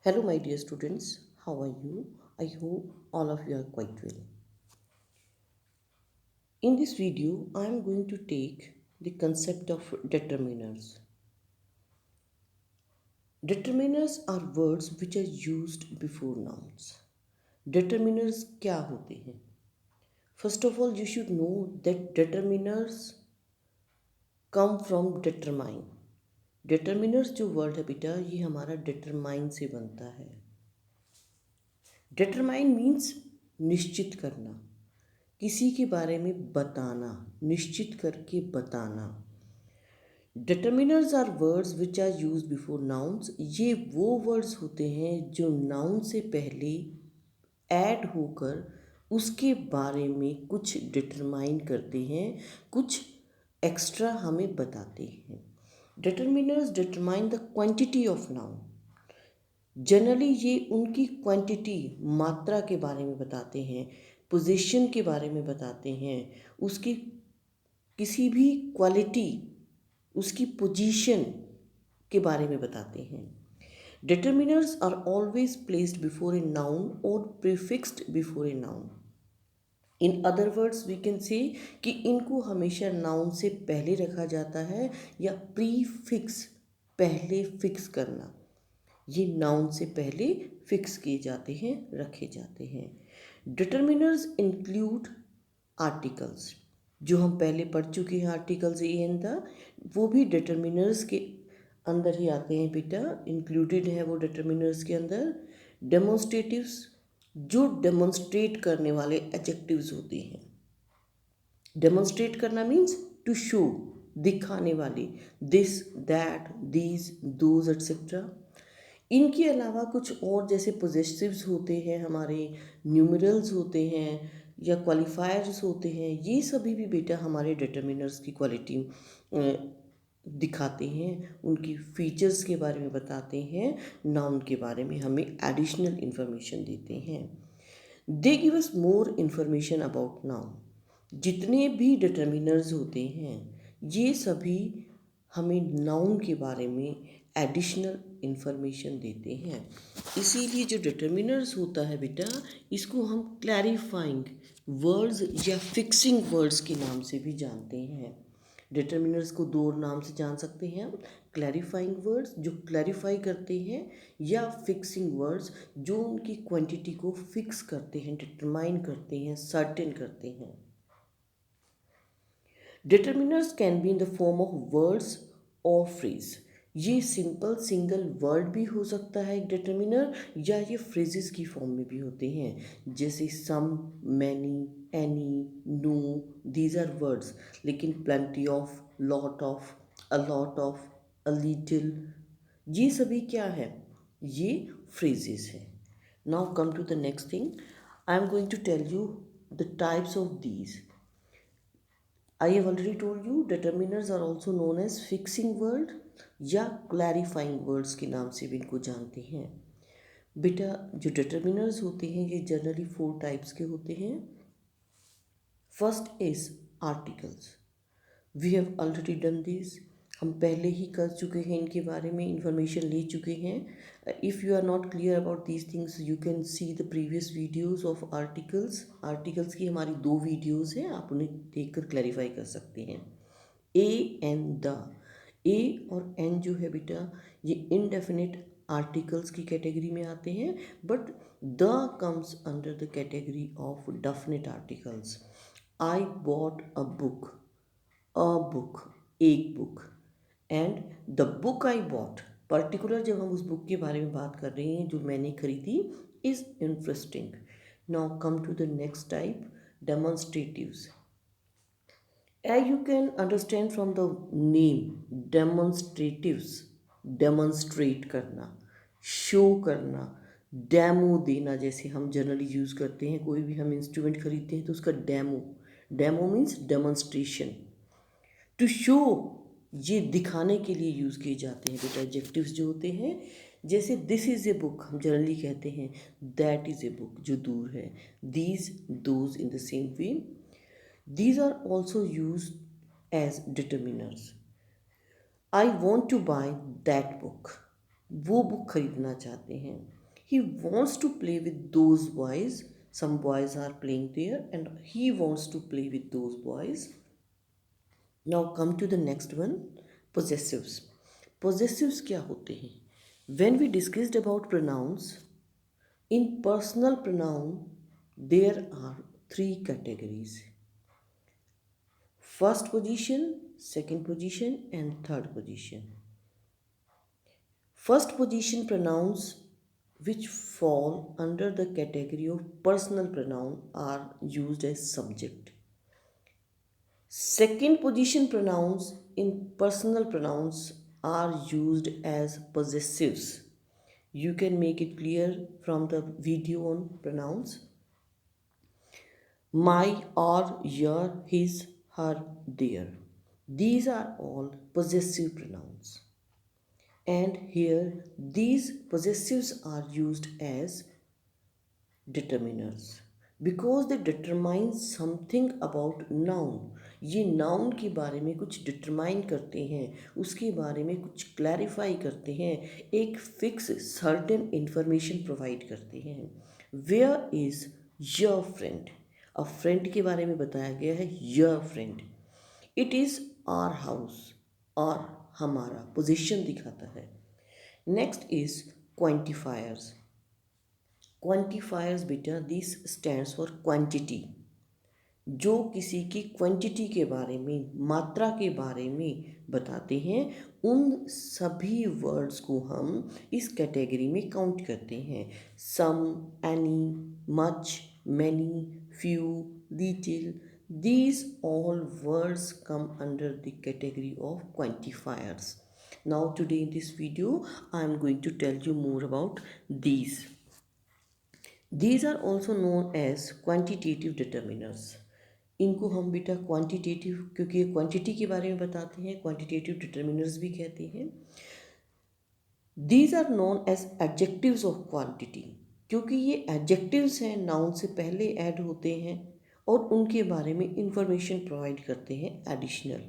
Hello, my dear students. How are you? I hope all of you are quite well. In this video, I am going to take the concept of determiners. Determiners are words which are used before nouns. Determiners क्या होते हैं? First of all, you should know that determiners come from determine. Determiners जो word है बेटा ये हमारा determine से बनता है. Determine means निश्चित करना, किसी के बारे में बताना, निश्चित करके बताना. Determiners are words which are use before nouns. ये वो वर्ड्स होते हैं जो नाउन से पहले ऐड होकर उसके बारे में कुछ डिटरमाइन करते हैं, कुछ एक्स्ट्रा हमें बताते हैं. Determiners determine the quantity of noun. Generally ये उनकी क्वांटिटी, मात्रा के बारे में बताते हैं, पोजीशन के बारे में बताते हैं, उसकी किसी भी क्वालिटी, उसकी पोजीशन के बारे में बताते हैं. Determiners are always placed before a noun और prefixed before a noun. In other words we can say कि इनको हमेशा नाउन से पहले रखा जाता है या प्रीफिक्स, पहले फिक्स करना. ये नाउन से पहले फिक्स किए जाते हैं, रखे जाते हैं. Determiners include articles. जो हम पहले पढ़ चुके हैं आर्टिकल्स ए एंड द, वो भी डिटर्मिनर्स के अंदर ही आते हैं बेटा, इंक्लूडेड है वो डिटर्मिनर्स के अंदर. डेमोन्स्ट्रेटिव्स, जो डेमोन्स्ट्रेट करने वाले एडजेक्टिव्स होते हैं. डेमोन्स्ट्रेट करना मीन्स टू शो, दिखाने वाले, this, that, these, those etcetera. इनके अलावा कुछ और जैसे पोजेसिव्स होते हैं हमारे, न्यूमरल्स होते हैं या क्वालिफायर्स होते हैं. ये सभी भी बेटा हमारे डिटर्मिनर्स की क्वालिटी दिखाते हैं, उनकी फीचर्स के बारे में बताते हैं, नाउन के बारे में हमें एडिशनल इन्फॉर्मेशन देते हैं. They give us more information about noun. जितने भी डिटर्मिनर्स होते हैं ये सभी हमें नाउन के बारे में एडिशनल इन्फॉर्मेशन देते हैं. इसीलिए जो डिटर्मिनर्स होता है बेटा, इसको हम क्लैरिफाइंग वर्ड्स या फिक्सिंग वर्ड्स के नाम से भी जानते हैं. डिटर्मिनर्स को दो नाम से जान सकते हैं हम, क्लैरिफाइंग वर्ड्स जो क्लैरिफाई करते हैं, या फिक्सिंग वर्ड्स जो उनकी क्वांटिटी को फिक्स करते हैं, डिटरमाइन करते हैं, सर्टेन करते हैं. Determiners can be in the form of words और फ्रेज. ये सिंपल सिंगल वर्ड भी हो सकता है एक डिटर्मिनर, या ये फ्रेजेस की फॉर्म में भी होते हैं, जैसे some, many, any, no. These are words. लेकिन plenty of, lot of, a lot of, a little, ये सभी क्या है? ये फ्रेजेस हैं. Now come to the next thing. I am going to tell you the types of these. I have already told you determiners are also known as fixing word या clarifying words के नाम से भी इनको जानते हैं. बेटा जो determiners होते हैं ये जनरली 4 टाइप्स के होते हैं. First is articles. We have already done this. हम पहले ही कर चुके हैं, इनके बारे में इंफॉर्मेशन ले चुके हैं. If you are not clear about these things you can see the previous videos of articles. Articles की हमारी 2 वीडियोज़ हैं, आप उन्हें देख कर क्लैरिफाई कर सकते हैं. A and the. ए और एन जो है बेटा ये इनडेफिनिट आर्टिकल्स की कैटेगरी में आते हैं, but the comes under the category of definite articles. I bought a book, एक book, and the book I bought. Particular जब हम उस बुक के बारे में बात कर रहे हैं जो मैंने खरीदी, is interesting. Now come to the next type, demonstratives. As you can understand from the name, demonstratives, demonstrate करना, शो करना, डेमो देना. जैसे हम जनरली यूज़ करते हैं, कोई भी हम इंस्ट्रूमेंट खरीदते हैं तो उसका demo. Demo means demonstration. To show, ये दिखाने के लिए यूज़ किए जाते हैं बेटा एडजेक्टिव्स जो होते हैं. जैसे दिस इज़ ए बुक हम जनरली कहते हैं, दैट इज़ ए बुक जो दूर है, these, those in the same way. These are also used as determiners. I want to buy that book. वो बुक खरीदना चाहते हैं। He wants to play with those boys, some boys are playing there and he wants to play with those boys. Now come to the next one, possessives. Possessives क्या होते हैं? When we discussed about pronouns, in personal pronoun there are three categories: first position, second position and third position. First position pronouns which fall under the category of personal pronoun are used as subject. Second position pronouns in personal pronouns are used as possessives. You can make it clear from the video on pronouns. My, or, your, his, her, their. These are all possessive pronouns. And here these possessives are used as determiners because they determine something about noun. ये noun के बारे में कुछ determine करते हैं, उसके बारे में कुछ clarify करते हैं, एक fix certain information provide करते हैं. Where is your friend? A friend के बारे में बताया गया है your friend. It is our house, और हमारा पोजीशन दिखाता है. Next is quantifiers. क्वांटिफायर्स बेटा दिस स्टैंड्स फॉर क्वांटिटी. जो किसी की क्वांटिटी के बारे में, मात्रा के बारे में बताते हैं, उन सभी वर्ड्स को हम इस कैटेगरी में काउंट करते हैं. Some, any, much, many, few, little, these all words come under the category of quantifiers. Now today in this video I am going to tell you more about these. These are also known as quantitative determiners. इनको हम बेटा quantitative, क्योंकि ये quantity के बारे में बताते हैं, क्वांटिटेटिव डिटर्मिनर्स भी कहते हैं. These are known as adjectives of quantity, क्योंकि ये adjectives हैं, नाउन से पहले ऐड होते हैं और उनके बारे में इंफॉर्मेशन प्रोवाइड करते हैं एडिशनल,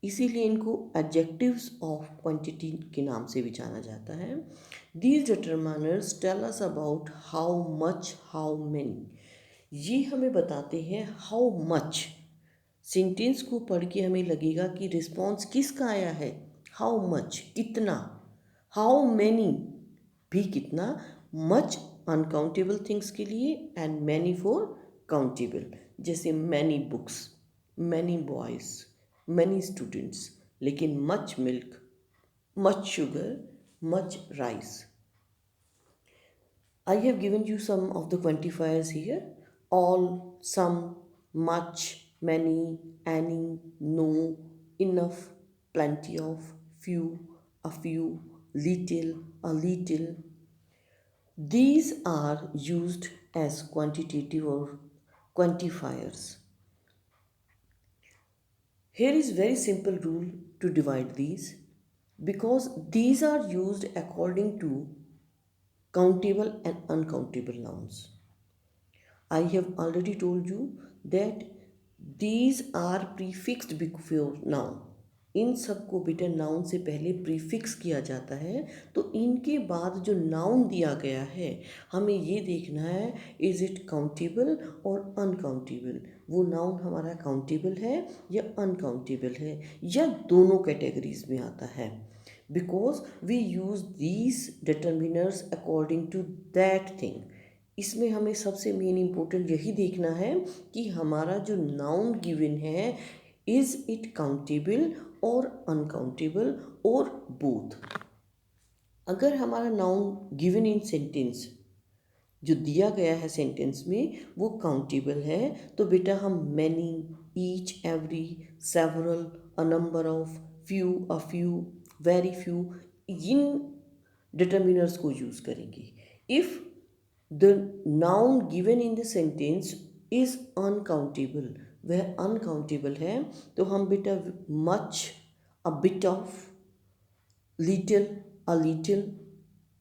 इसीलिए इनको एडजेक्टिव्स ऑफ क्वांटिटी के नाम से भी जाना जाता है. These determiners tell us about how much, how many. ये हमें बताते हैं हाउ मच. सेंटेंस को पढ़ के हमें लगेगा कि रिस्पॉन्स किसका आया है, हाउ मच, कितना. हाउ मैनी भी कितना, मच अनकाउंटेबल थिंग्स के लिए एंड मैनी फॉर काउंटेबल, जैसे many books, many boys, many students. लेकिन much milk, much sugar, much rice. I have given you some of the quantifiers here: all, some, much, many, any, no, enough, plenty of, few, a few, little, a little. These are used as quantitative or quantifiers. Here is very simple rule to divide these, because these are used according to countable and uncountable nouns. I have already told you that these are prefixed before noun. इन सबको बेटा noun से पहले prefix किया जाता है, तो इनके बाद जो नाउन दिया गया है हमें ये देखना है इज़ इट काउंटेबल और अनकाउंटेबल. वो नाउन हमारा काउंटेबल है या अनकाउंटेबल है या दोनों कैटेगरीज में आता है. Because we use these determiners according to that thing. इसमें हमें सबसे मेन इम्पोर्टेंट यही देखना है कि हमारा जो नाउन गिवन है इज़ इट काउंटेबल और अनकाउंटेबल और बोथ. अगर हमारा नाउन गिवन इन सेंटेंस जो दिया गया है सेंटेंस में वो काउंटेबल है, तो बेटा हम many, each, every, several, a number of, few, a few, very few, in determiners को यूज़ करेंगे. If the noun given in the sentence is uncountable, वह uncountable है, तो हम बेटा much, a bit of, little, a little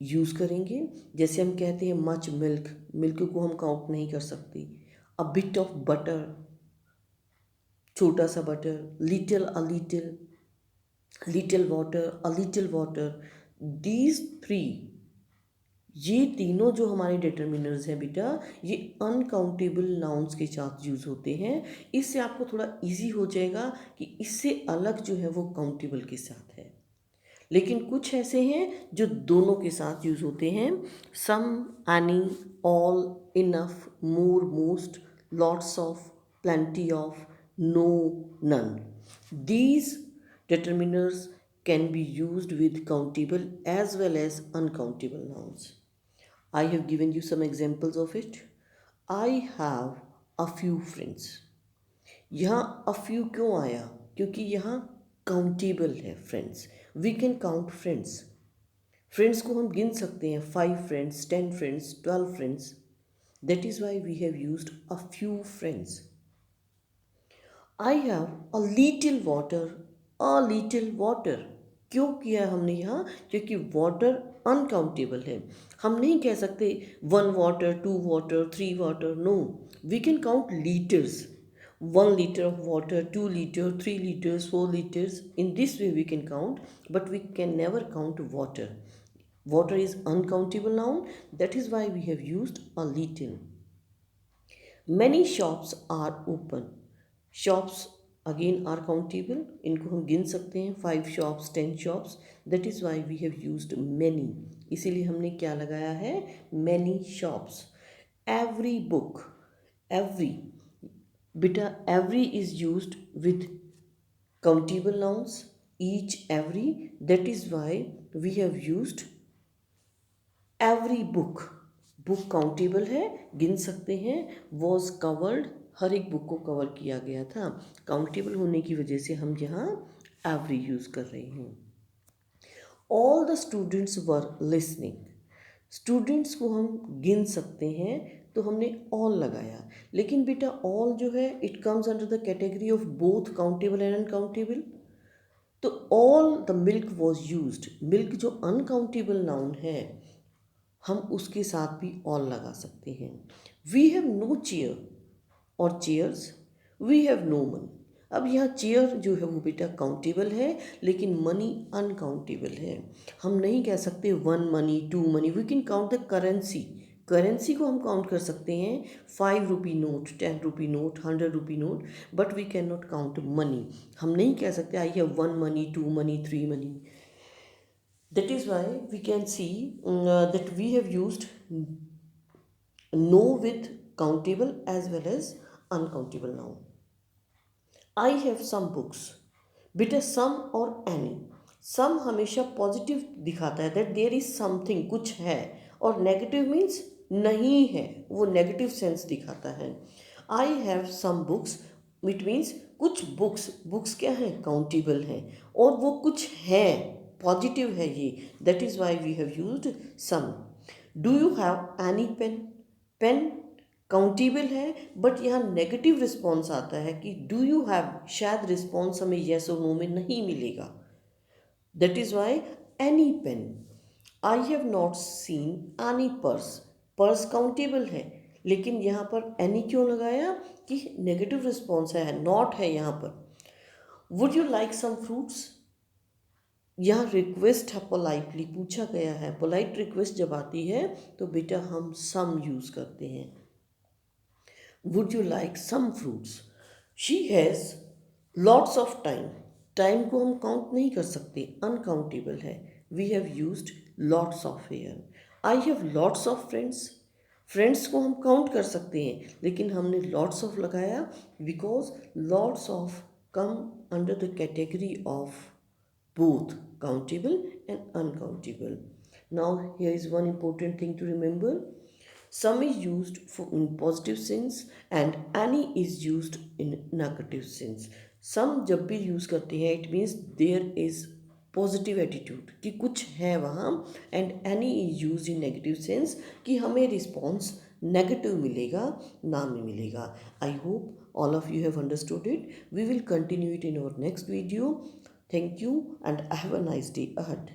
use करेंगे. जैसे हम कहते हैं much milk, मिल्क को हम काउंट नहीं कर सकते. a bit of butter, छोटा सा butter. little, a little, little water, a little water. These three, ये तीनों जो हमारे डिटर्मिनर्स हैं बेटा, ये अनकाउंटेबल नाउन्स के साथ यूज़ होते हैं। इससे आपको थोड़ा इजी हो जाएगा कि इससे अलग जो है वो काउंटेबल के साथ है। लेकिन कुछ ऐसे हैं जो दोनों के साथ यूज़ होते हैं। Some, any, all, enough, more, most, lots of, plenty of, no, none. These determiners can be used with countable as well as uncountable nouns. I have given you some examples of it. I have a few friends. यहाँ a few क्यों आया? क्योंकि यहाँ countable है friends. We can count friends. Friends को हम गिन सकते हैं, 5 friends, 10 friends, 12 friends. That is why we have used a few friends. I have a little water, a little water. क्यों किया हमने यहाँ? क्योंकि water अनकाउंटेबल है। हम नहीं कह सकते 1 water, 2 water, 3 water. No, we can count liters. 1 liter of water, 2 liter, 3 liters, 4 liters. In this way we can count, but we can never count water. Water is uncountable noun. That is why we have used a little. Many shops are open. Shops again are countable, इनको हम गिन सकते हैं, 5 shops, 10 shops. That is why we have used many. इसीलिए हमने क्या लगाया है? Many shops. Every book, every, बेटा every is used with countable nouns, each, every. That is why we have used every book. Book countable है, गिन सकते हैं. वॉज कवर्ड, हर एक बुक को कवर किया गया था. काउंटेबल होने की वजह से हम यहाँ एवरी यूज़ कर रहे हैं. All the students were listening. Students को हम गिन सकते हैं तो हमने ऑल लगाया. लेकिन बेटा ऑल जो है it comes under the category of both countable and uncountable. तो all the milk was used. Milk जो अनकाउंटेबल नाउन है, हम उसके साथ भी ऑल लगा सकते हैं. वी हैव नो चेयर और chairs, we have no money. अब यहाँ चेयर जो है वो बेटा काउंटेबल है, लेकिन मनी अनकाउंटेबल है. हम नहीं कह सकते 1 money, 2 money. We can count the currency. Currency को हम काउंट कर सकते हैं, 5 rupee note, 10 rupee note, 100 rupee note. But we can not count money. हम नहीं कह सकते I have 1 money, 2 money, 3 money. That is why we can see that we have used no with countable as well as uncountable noun. I have some books. बेटा some और any. some हमेशा positive दिखाता है, that there is something, कुछ है. और negative means नहीं है, वो नेगेटिव सेंस दिखाता है. I have some books, it means कुछ बुक्स. बुक्स क्या है? काउंटेबल हैं, और वो कुछ है, पॉजिटिव है ये. That is why we have used some. Do you have any pen. Pen countable है, बट यहाँ नेगेटिव रिस्पॉन्स आता है कि डू यू हैव. शायद रिस्पॉन्स हमें येस और नो में नहीं मिलेगा. That is why any pen. I have not seen any purse. Purse countable है, लेकिन यहाँ पर एनी क्यों लगाया? कि नेगेटिव रिस्पॉन्स है, नॉट है यहाँ पर. Would you like some fruits. यहाँ रिक्वेस्ट है, पोलाइटली पूछा गया है. पोलाइट रिक्वेस्ट जब आती है तो बेटा हम सम यूज़ करते हैं. Would you like some fruits. She has lots of time. Time को हम काउंट नहीं कर सकते, अनकाउंटेबल है. We have used lots of hair. I have lots of friends. Friends को हम काउंट कर सकते हैं, लेकिन हमने लॉट्स ऑफ लगाया because lots of come under the category of both countable and uncountable. Now here is one important thing to remember. Some is used for in positive sense and any is used in negative sense. Some जब भी use करते हैं it means there is positive attitude कि कुछ है वहाँ, and any is used in negative sense कि हमें response negative मिलेगा, ना में मिलेगा. I hope all of you have understood it. We will continue it in our next video. Thank you and have a nice day ahead.